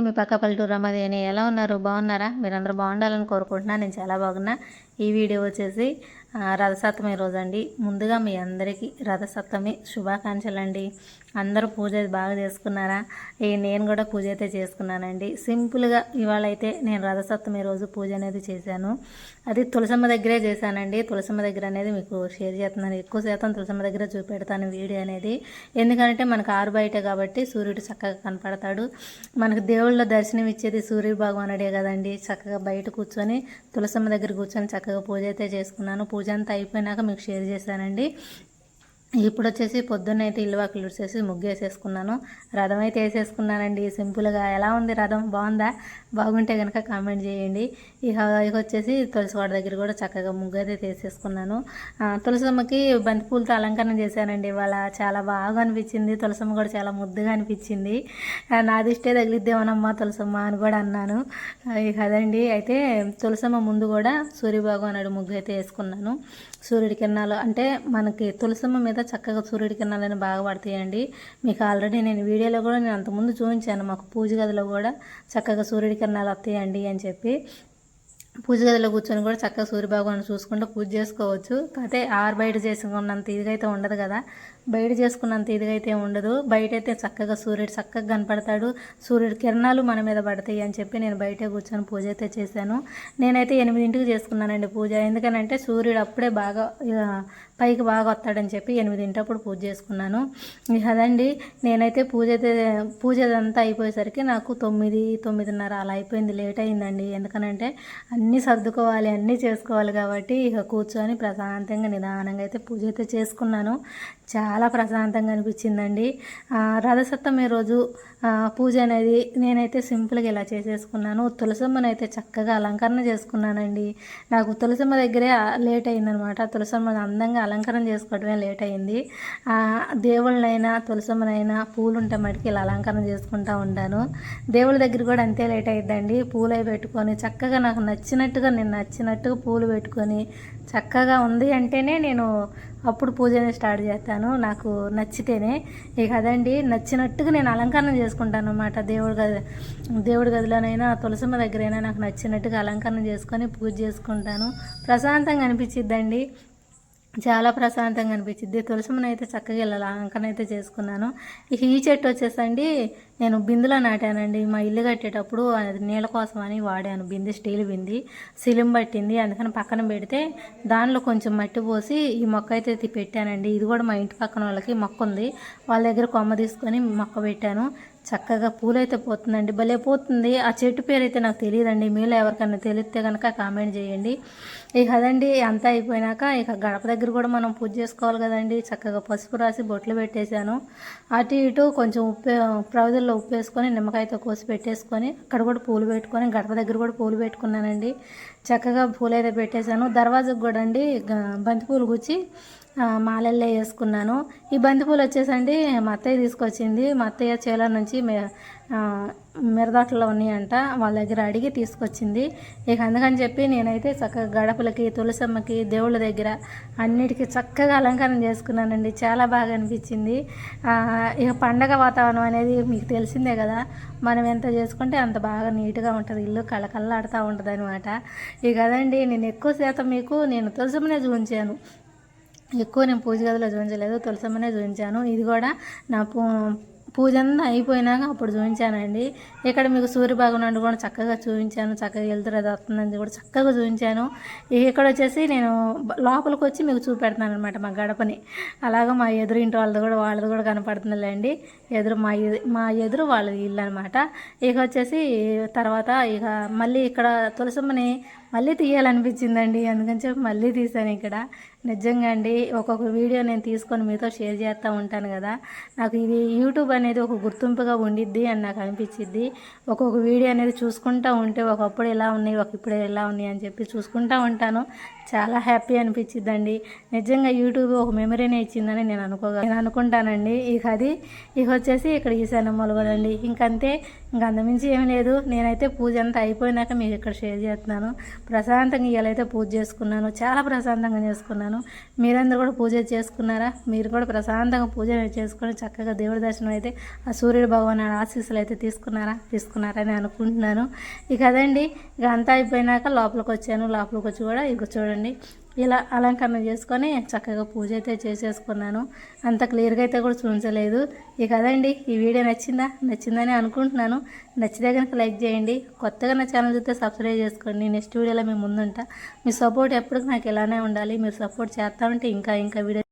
మీ పక్క పల్లెటూరు రమాదేవి. ఎలా ఉన్నారు? బాగున్నారా? మీరందరూ బాగుండాలని కోరుకుంటున్నా. నేను చాలా బాగున్నా. ఈ వీడియో వచ్చేసి రథసప్తమి రోజు అండి. ముందుగా మీ అందరికీ రథసప్తమి శుభాకాంక్షలు అండి. అందరూ పూజ బాగా చేసుకున్నారా? నేను కూడా పూజ అయితే చేసుకున్నానండి. సింపుల్గా ఇవాళ అయితే నేను రథసప్తమి రోజు పూజ అనేది చేశాను. అది తులసమ్మ దగ్గరే చేశానండి. తులసమ్మ దగ్గర అనేది మీకు షేర్ చేస్తున్నాను. ఎక్కువ శాతం తులసమ్మ దగ్గర చూపెడతాను వీడియో అనేది. ఎందుకంటే మనకు ఆరు బయట కాబట్టి సూర్యుడు చక్కగా కనపడతాడు. మనకు దేవుళ్ళ దర్శనం ఇచ్చేది సూర్య భగవానుడే కదండి. చక్కగా బయట కూర్చొని తులసమ్మ దగ్గర కూర్చొని చక్కగా పూజ అయితే చేసుకున్నాను. పూజ అంతా అయిపోయినాక మీకు షేర్ చేశానండి. ఇప్పుడు వచ్చేసి పొద్దున్న అయితే ఇల్లు వాకిలు ఉడిచేసి ముగ్గు వేసేసుకున్నాను. రథం అయితే వేసేసుకున్నానండి. సింపుల్గా ఎలా ఉంది రథం? బాగుందా? బాగుంటే కనుక కామెంట్ చేయండి. ఇక వచ్చేసి తులసివాడ దగ్గర కూడా చక్కగా ముగ్గు అయితే వేసేసుకున్నాను. తులసమ్మకి బంతిపూలతో అలంకరణ చేశానండి. ఇవాళ చాలా బాగా అనిపించింది. తులసమ్మ కూడా చాలా ముద్దుగా అనిపించింది. నాది ఇష్టే తగిలిద్దేమోనమ్మా తులసమ్మ అని కూడా అన్నాను. ఇక అదండి. అయితే తులసమ్మ ముందు కూడా సూర్యభగవానుడు ముగ్గు అయితే వేసుకున్నాను. సూర్యుడి కిరణాలు అంటే మనకి తులసమ్మ మీద చక్కగా సూర్యుడి కిరణాలని బాగా పడతాయండి. మీకు ఆల్రెడీ నేను వీడియోలో కూడా నేను అంతకుముందు చూపించాను. మాకు పూజ గదిలో కూడా చక్కగా సూర్యుడి కిరణాలు వస్తాయండి అని చెప్పి. పూజ గదిలో కూర్చొని కూడా చక్కగా సూర్యభగవాన్ని చూసుకుంటూ పూజ చేసుకోవచ్చు. కాకపోతే బయట చేసుకున్నంత ఇదిగా అయితే ఉండదు కదా. బయట చేసుకున్నంత ఇదిగా అయితే ఉండదు. బయట అయితే చక్కగా సూర్యుడు చక్కగా కనపడతాడు. సూర్యుడి కిరణాలు మన మీద పడతాయి అని చెప్పి నేను బయటే కూర్చొని పూజ అయితే చేశాను. నేనైతే 8ంటికి చేసుకున్నానండి పూజ. ఎందుకనంటే సూర్యుడు అప్పుడే బాగా పైకి బాగా వస్తాడని చెప్పి 8ంటప్పుడు పూజ చేసుకున్నాను. అదండి. నేనైతే పూజ అంతా అయిపోయేసరికి నాకు 9, 9:30 అలా అయిపోయింది. లేట్ అయిందండి. ఎందుకనంటే అన్నీ సర్దుకోవాలి, అన్నీ చేసుకోవాలి కాబట్టి ఇక కూర్చొని ప్రశాంతంగా నిదానంగా అయితే పూజ అయితే చేసుకున్నాను. చాలా ప్రశాంతంగా అనిపించిందండి. రథసప్తమి రోజు పూజ అనేది నేనైతే సింపుల్గా ఇలా చేసేసుకున్నాను. తులసమ్మను అయితే చక్కగా అలంకరణ చేసుకున్నానండి. నాకు తులసమ్మ దగ్గరే లేట్ అయిందనమాట. తులసమ్మను అందంగా అలంకరణ చేసుకోవడమే లేట్ అయింది. దేవుళ్ళనైనా తులసమ్మనైనా పూలు ఉంటే మటుకు ఇలా అలంకరణ చేసుకుంటూ ఉంటాను. దేవుళ్ళ దగ్గర కూడా అంతే లేట్ అయిద్దండి. పూలు అవి పెట్టుకొని చక్కగా నాకు నచ్చినట్టుగా పూలు పెట్టుకొని చక్కగా ఉంది అంటేనే నేను అప్పుడు పూజని స్టార్ట్ చేస్తాను. నాకు నచ్చితేనే. ఇక అదండి. నచ్చినట్టుగా నేను అలంకరణ చేసుకుంటాను అన్నమాట. దేవుడి గదిలోనైనా తులసమ్మ దగ్గరైనా నాకు నచ్చినట్టుగా అలంకరణ చేసుకొని పూజ చేసుకుంటాను. ప్రశాంతంగా అనిపించిద్దండి. చాలా ప్రశాంతంగా అనిపించింది. తులసమ్మని అయితే చక్కగా ఇలా అలంకరణ అయితే చేసుకున్నాను. ఇక ఈ చెట్టు వచ్చేసండి నేను బిందులో నాటానండి. మా ఇల్లు కట్టేటప్పుడు అది నీళ్ళ కోసం అని వాడాను. బింది స్టీల్ బింది సిలిం పట్టింది. అందుకని పక్కన పెడితే దానిలో కొంచెం మట్టి పోసి ఈ మొక్క అయితే పెట్టానండి. ఇది కూడా మా ఇంటి పక్కన వాళ్ళకి మొక్క ఉంది. వాళ్ళ దగ్గర కొమ్మ తీసుకొని మొక్క పెట్టాను. చక్కగా పూలైతే పోతుందండి. భలే పోతుంది. ఆ చెట్టు పేరు అయితే నాకు తెలియదండి. మీలో ఎవరికైనా తెలిస్తే కనుక కామెంట్ చేయండి. ఇక అదండి. అంతా అయిపోయినాక ఇక గడప దగ్గర కూడా మనం పూజ చేసుకోవాలి కదండి. చక్కగా పసుపు రాసి బొట్లు పెట్టేశాను. అటు ఇటు కొంచెం ప్రవదుల్లో ఉప్పు వేసుకొని నిమ్మకాయతో కోసి పెట్టేసుకొని అక్కడ కూడా పూలు పెట్టుకొని గడప దగ్గర కూడా పూలు పెట్టుకున్నానండి. చక్కగా పూలు అయితే పెట్టేశాను. దర్వాజకు కూడా అండి బంతిపూలు గుచ్చి మాలల్లో వేసుకున్నాను. ఈ బంతిపూలు వచ్చేసండి మా అత్తయ్య తీసుకొచ్చింది. మా అత్తయ్య చేల నుంచి మిరదాట్లో ఉన్నాయంట. వాళ్ళ దగ్గర అడిగి తీసుకొచ్చింది. ఇక అందుకని చెప్పి నేనైతే చక్కగా గడపలకి తులసమ్మకి దేవుళ్ళ దగ్గర అన్నిటికీ చక్కగా అలంకరణ చేసుకున్నానండి. చాలా బాగా అనిపించింది. ఇక పండగ వాతావరణం అనేది మీకు తెలిసిందే కదా. మనం ఎంత చేసుకుంటే అంత బాగా నీట్గా ఉంటుంది. ఇల్లు కళ్ళకళ్ళాడుతూ ఉంటుంది అనమాట. ఇక అదండి. నేను ఎక్కువ శాతం నేను తులసమ్మనే చూపించాను. ఎక్కువ నేను పూజ గదిలో చూపించలేదు. తులసమ్మనే చూపించాను. ఇది కూడా నా పూజ అంతా అయిపోయినాక అప్పుడు చూపించానండి. ఇక్కడ మీకు సూర్యభగవానుడు కూడా చక్కగా చూపించాను. చక్కగా వెళ్తురు వస్తుందని కూడా చక్కగా చూపించాను. ఇక్కడ వచ్చేసి నేను లోపలికి వచ్చి మీకు చూపెడతాను అనమాట మా గడపని. అలాగా మా ఎదురింటి వాళ్ళది కూడా కనపడుతుందిలేండి. మా ఎదురు వాళ్ళది ఇల్లు అనమాట. ఇక వచ్చేసి తర్వాత ఇక మళ్ళీ ఇక్కడ తులసమ్మని మళ్ళీ తీయాలనిపించిందండి. అందుకని చెప్పి మళ్ళీ తీశాను ఇక్కడ. నిజంగా అండి. ఒక్కొక్క వీడియో నేను తీసుకొని మీతో షేర్ చేస్తూ ఉంటాను కదా. నాకు ఇది యూట్యూబ్ అనేది ఒక గుర్తింపుగా ఉండిద్ది అని నాకు అనిపించిద్ది. ఒక్కొక్క వీడియో అనేది చూసుకుంటూ ఉంటే ఒకప్పుడు ఎలా ఉన్నాయి, ఇప్పుడు ఎలా ఉన్నాయి అని చెప్పి చూసుకుంటూ ఉంటాను. చాలా హ్యాపీ అనిపించిద్దండి. నిజంగా యూట్యూబ్ ఒక మెమరీనే ఇచ్చిందని నేను అనుకుంటానండి. ఇక వచ్చేసి ఇక్కడ ఈశాన్యమ్మలు కూడా అండి. ఇంకంతే. అంతమించి ఏమి లేదు. నేనైతే పూజ అంతా అయిపోయినాక మీకు ఇక్కడ షేర్ చేస్తున్నాను. ప్రశాంతంగా ఇవాళైతే పూజ చేసుకున్నాను. చాలా ప్రశాంతంగా చేసుకున్నాను. మీరందరూ కూడా పూజ చేసుకున్నారా? మీరు కూడా ప్రశాంతంగా పూజ చేసుకొని చక్కగా దేవుడి దర్శనం అయితే అయితే ఆ సూర్యుడు భగవాన్ ఆశీస్సులు అయితే తీసుకున్నారని అనుకుంటున్నాను. ఇక అదండి, ఇక అంతా అయిపోయినాక లోపలికి వచ్చాను. లోపలికి వచ్చి కూడా ఇక చూడండి ఇలా అలంకరణ చేసుకొని చక్కగా పూజ అయితే చేసేసుకున్నాను. అంత క్లియర్గా అయితే కూడా చూపించలేదు. ఇక అదండి, ఈ వీడియో నచ్చిందని అనుకుంటున్నాను. నచ్చితే కనుక లైక్ చేయండి. కొత్తగా నా ఛానల్ చూస్తే సబ్స్క్రైబ్ చేసుకోండి. నెక్స్ట్ వీడియోలో మేము ముందుంటా. మీ సపోర్ట్ ఎప్పటికీ నాకు ఇలానే ఉండాలి. మీరు సపోర్ట్ చేస్తా ఉంటే ఇంకా వీడియో